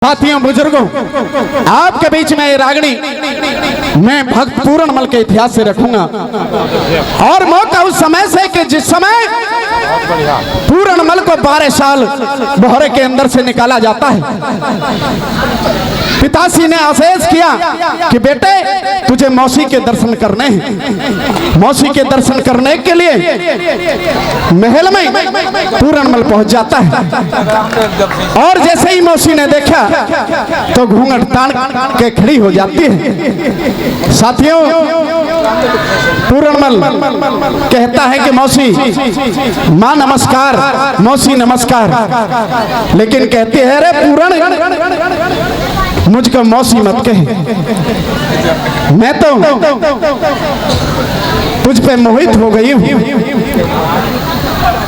साथियों बुजुर्गों, आपके बीच में ये रागनी मैं भक्त पूरणमल के इतिहास से रखूंगा। और मौका उस समय से कि जिस समय पूरणमल को 12 साल बोहरे के अंदर से निकाला जाता है। पिताश्री ने आदेश किया कि बेटे तुझे मौसी के दर्शन करने हैं। मौसी के दर्शन करने के लिए महल में पूरणमल पहुंच जाता है। और जैसे ही मौसी ने देखा तो घूंघट तान के खड़ी हो जाती है। साथियों, पूरणमल कहता है कि मौसी माँ नमस्कार, मौसी नमस्कार। लेकिन कहती है अरे पूरण मुझको मौसी मत कहे, मैं तो तुझ पे मोहित हो गई हूँ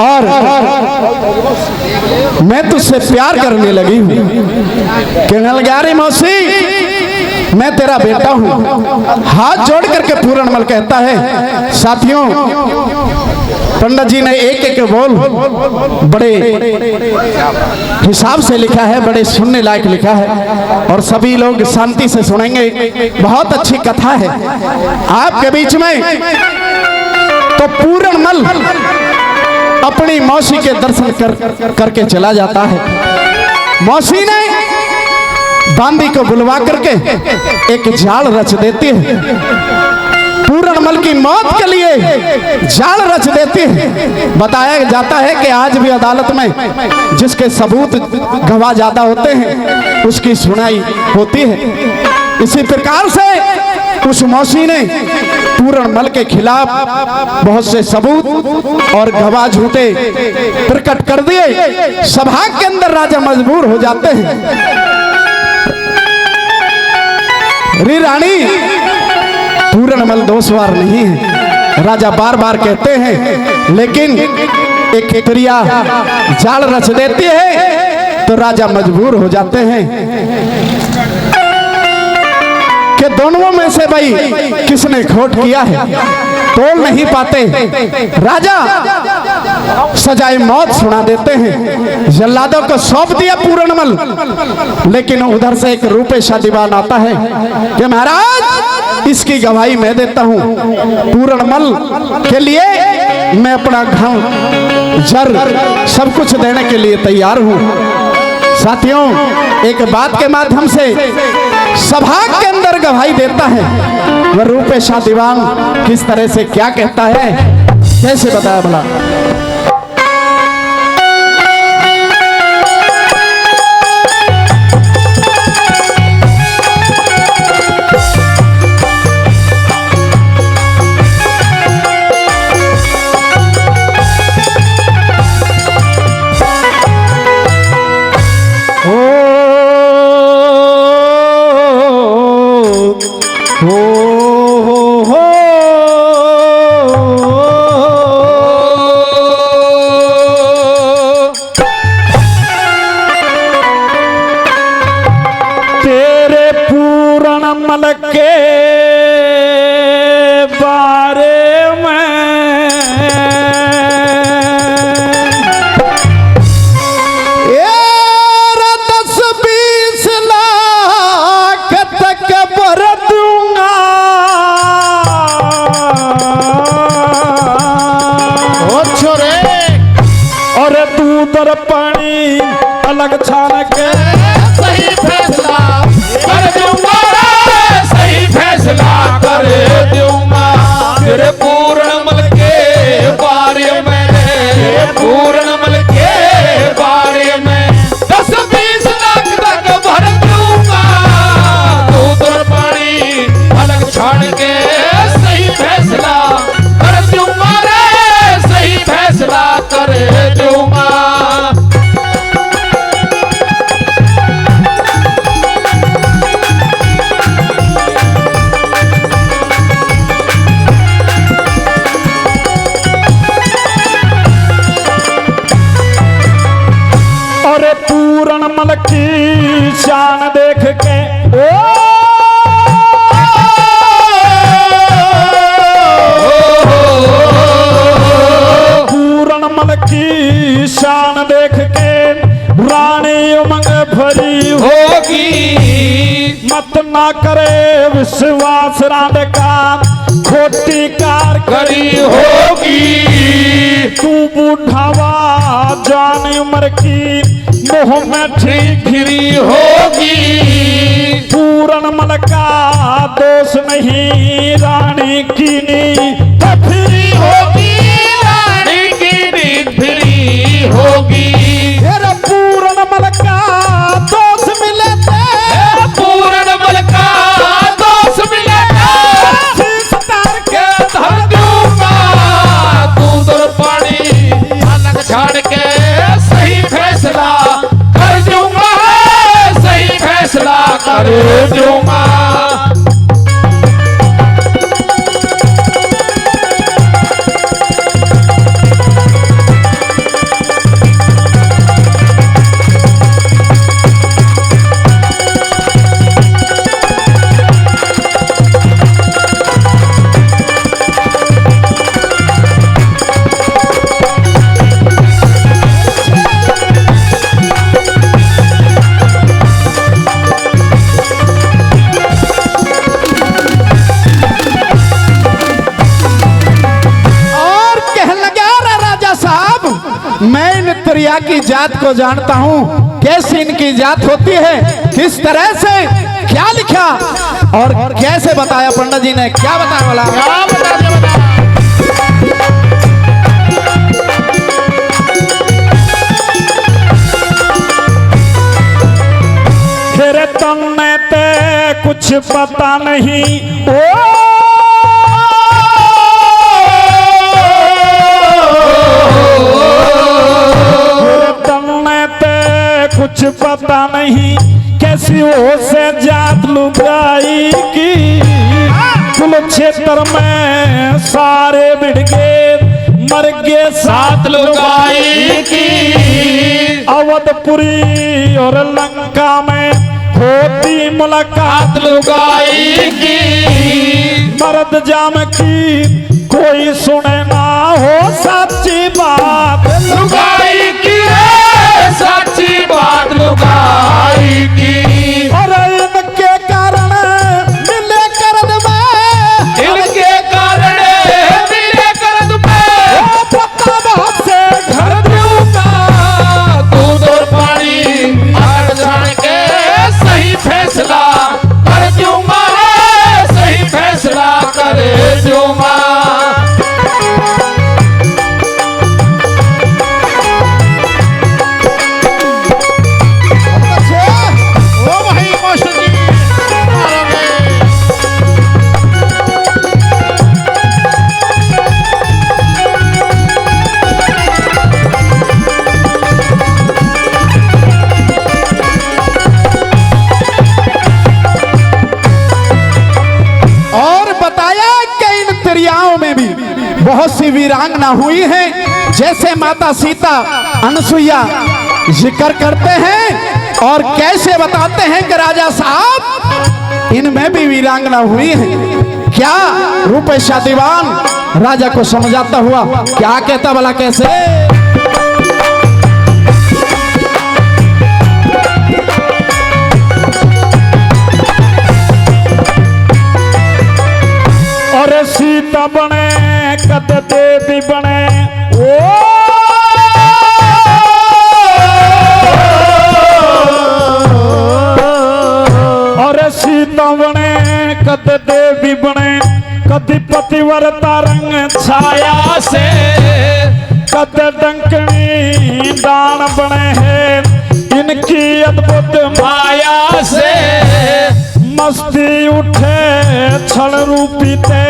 और मैं तुझसे प्यार करने लगी हूँ। कहने लगा अरे मौसी मैं तेरा बेटा हूँ। हाथ जोड़ करके पूरणमल कहता है। साथियों, पंडित जी ने एक एक बोल बड़े हिसाब से लिखा है, बड़े सुनने लायक लिखा है और सभी लोग शांति से सुनेंगे। बहुत अच्छी कथा है आपके बीच में। तो पूरणमल अपनी मौसी के दर्शन करके चला जाता है। मौसी ने बांदी को बुलवा करके एक जाल रच देती है। पूरणमल की मौत के लिए जाल रच देती है। बताया जाता है कि आज भी अदालत में जिसके सबूत गवाह ज्यादा होते हैं उसकी सुनाई होती है। इसी प्रकार से उस मौसी ने पूरणमल के खिलाफ बहुत से सबूत और गवाह झूठे प्रकट कर दिए। सभा के अंदर राजा मजबूर हो जाते हैं। री रानी पूरणमल दोषवार नहीं है, राजा बार बार कहते हैं, लेकिन एक क्रिया जाल रच देती है तो राजा मजबूर हो जाते हैं कि दोनों में से भाई किसने खोट किया है, तोल नहीं पाते। राजा सजाए मौत सुना देते हैं। जल्लादों को सौंप दिया पूरणमल। लेकिन उधर से एक रूपेशा दीवान आता है कि महाराज इसकी गवाही मैं देता हूं। पूरणमल के लिए मैं अपना घन जर सब कुछ देने के लिए तैयार हूं। साथियों, एक बात के माध्यम से सभा के अंदर गवाही देता है। वह रूपेशा दीवान किस तरह से क्या कहता है, कैसे बताया भला। तेरे पूरणमल के बारे में 10-20 लाख तक भर दूंगा। ओ छोरे और तू दर्पणी अलग छान के सही फैसला कर दूंगा, सही फैसला मत ना करे विश्वास राड का खोटी कार करी होगी। तू बूढ़ावा जान उम्र की मोह में ठीक फिरी होगी। पूरन मल का दोष नहीं रानी की नींद फिरी होगी रानी की नींद फिरी होगी। तेरा पूरन मल का दोष मिले थे पूर्ण बल का दोष मिलेगा तार के धर दूंगा। तू दूर पानी अलग छाड़ के सही फैसला कर दूंगा। सही फैसला कर दूंगा। मैं इन त्रिया की जात को जानता हूँ, कैसी इनकी जात होती है, किस तरह से क्या लिखा और कैसे बताया पंडित जी ने, क्या बताया बोला क्या बता दिया बता। फिर तुमने ते कुछ पता नहीं ओ कुछ पता नहीं कैसी हो से जात लुगाई की। कुरुक्षेत्र में सारे बिड़ गए मर गए सात लुगाई की। अवधपुरी और लंका में होती मुलाकात लुगाई की। मर्द जाम की कोई सुने ना हो सच्ची बात लुगाई की सच्ची बात लुगाई की। और इनके कारण मिले करद में इनके कारण मिले करद में पत्ता बहुत से घर दूंगा। दूध और पानी हर जान के सही फैसला कर दूंगा। सही फैसला कर दूंगा। बहुत सी वीरांगना हुई हैं, जैसे माता सीता अनसुईया जिक्र करते हैं और कैसे बताते हैं कि राजा साहब इनमें भी वीरांगना हुई है। क्या रूपेशा दीवान राजा को समझाता हुआ क्या कहता भला कैसे? और सीता बने कद देवी बने ओ और सीता बने कद देवी बने कद पतिव्रता रंग छाया से कद डंकनी दान बने हैं इनकी अद्भुत माया से। मस्ती उठे छल रूपी ते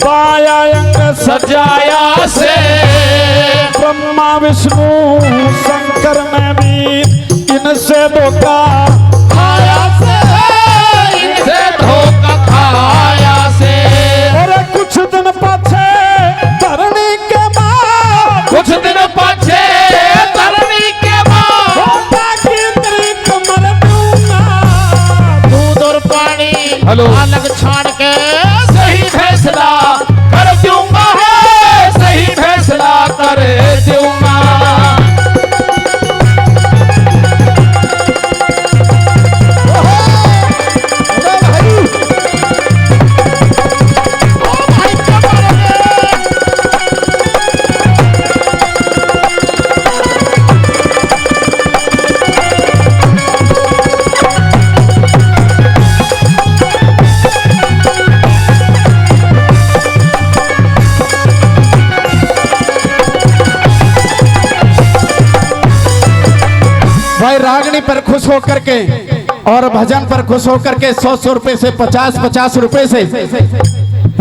बाया अंग सजाया से। ब्रह्मा विष्णु शंकर में भी इनसे धोखा खाया से। इनसे धोखा खाया से। और कुछ दिन पाछे धरणी के बाद कुछ दिन पाछे धरणी के बाद मर दूंगा। दूध और पानी अलग छाड़ के सही फैसला कर दूंगा। है सही फैसला कर दूंगा। पर खुश होकर के और भजन पर खुश होकर के 100 रुपए से 50 रुपए से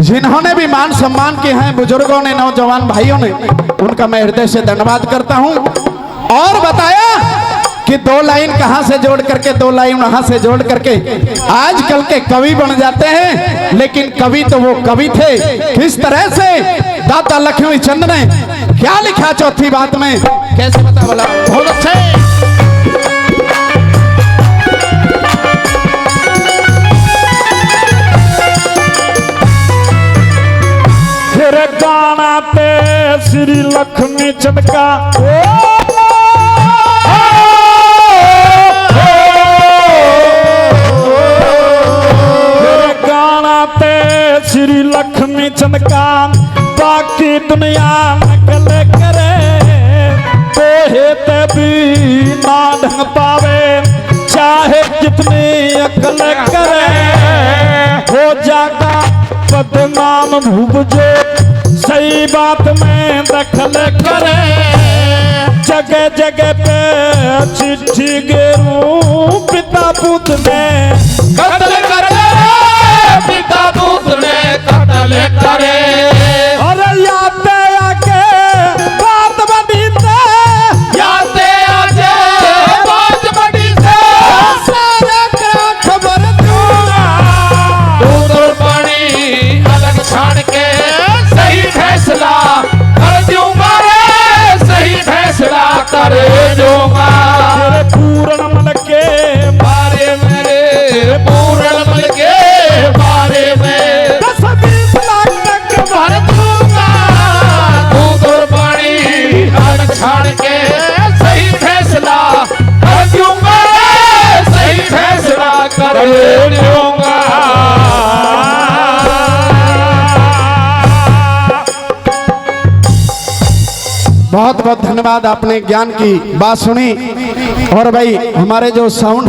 जिन्होंने भी मान सम्मान किए हैं बुजुर्गों ने, नौजवान भाइयों ने, उनका मैं हृदय से धन्यवाद करता हूं। और बताया कि 2 लाइन कहां से जोड़ करके 2 लाइन वहां से जोड़ करके आजकल के कवि बन जाते हैं, लेकिन कवि तो वो कवि थे। किस तरह से दाता लक्ष्मी चंद ने क्या लिखा चौथी बात में, कैसे बता बोला, बहुत अच्छे। फिर गाना ते श्री लक्ष्मी चंद का श्री लक्ष्मी चंद का बाकी दुनिया नकल करे, तोहे ते भी ना ढंग पावे चाहे जितनी अकल करे। हो जाता बदनाम भूप जो सही बात में दखल करे, जगह जगह पे चिट्ठी गेरू पिता पुत्र में कत्ल करे, पिता पुत्र में कत्ल करे। अरे याद आके बात बड़ी से, याद आके बात बड़ी से, सारे का खबर दूंगा। दूध और पानी अलग छाड़ के सही फैसला कर दूंगा रे, सही फैसला कर दूंगा। तेरे पूर्ण मन के बारे मेरे पूर्ण मन के बारे में 10-20 लाख तक भर दूंगा। दूध और पानी अलग छाड़ के सही फैसला कर दूंगा रे, सही फैसला कर दूंगा। बहुत बहुत धन्यवाद, आपने ज्ञान की बात सुनी। और भाई हमारे जो साउंड